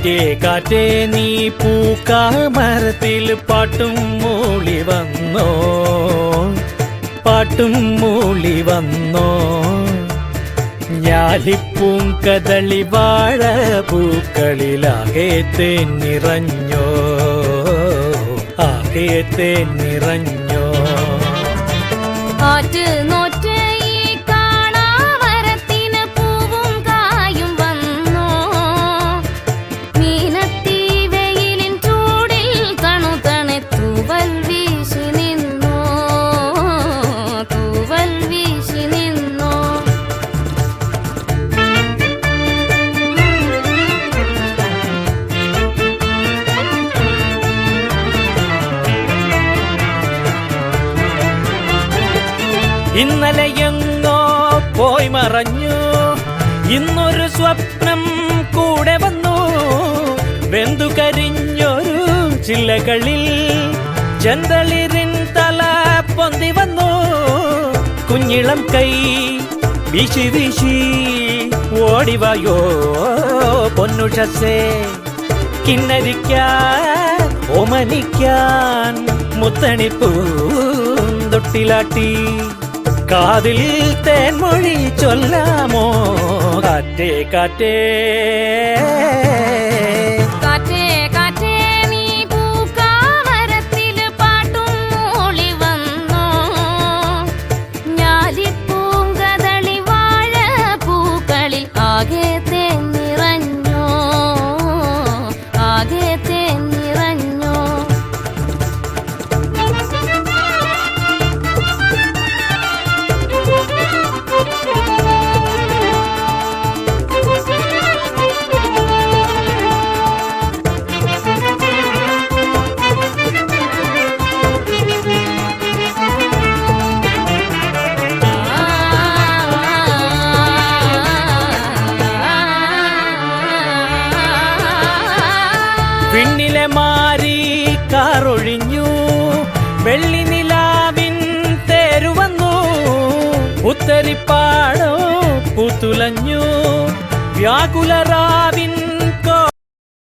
കാറ്റേ കാറ്റേ നീ പൂക്കാമരത്തിൽ പാട്ടും മൂളി വന്നോ, പാട്ടും മൂളി വന്നോ. ഞാലിപ്പൂങ്കദളി വാഴ പൂക്കളിലാകെ തേൻ നിറഞ്ഞോ, ആകെ തേൻ നിറഞ്ഞോ. ആറ്റ് നോറ്റ് ഈ കാണാമരത്തിന് പൂവും കായും വന്നോ, മീനത്തി വെയിലിൻ ചൂടിൽ തണുതണെ തൂവൽ വീശി നിന്നോ, തൂവൽ വീശി നിന്നോ. ഇന്നലെ എങ്ങോ പോയി മറഞ്ഞു, ഇന്നൊരു സ്വപ്നം കൂടെ വന്നു. വെന്തു കരിഞ്ഞൊരു ചില്ലകളിൽ ചെന്തളിരിൻ തല പൊന്തി വന്നു. കുഞ്ഞിളം കൈ വീശി വീശി ഓടിവായോ പൊന്നുഷസേ, കിന്നരിക്കാൻ ഓമനിക്കാൻ മുത്തണിപ്പൂന്തൊട്ടിലാട്ടി. കാതിൽ തേൻമൊഴി ചൊല്ലാമോ കാറ്റേ കാറ്റേ. കാറ്റേ കാറ്റേ നീ പൂക്കാമരത്തിൽ പാട്ടും മൂളി വന്നോ, ഞാലിപ്പൂങ്കദളി വാഴ പൂക്കളിൽ ആകെ തേൻ നിറഞ്ഞോ, ആകെ തേൻ നിറഞ്ഞോ. വിണ്ണിലെ മാരി കാറൊഴിഞ്ഞു, വെള്ളി നിലാവിൻ തേരുവന്നു. ഉത്തരിപ്പാടോ പൂത്തുലഞ്ഞു, വ്യാകുലറാവിൻ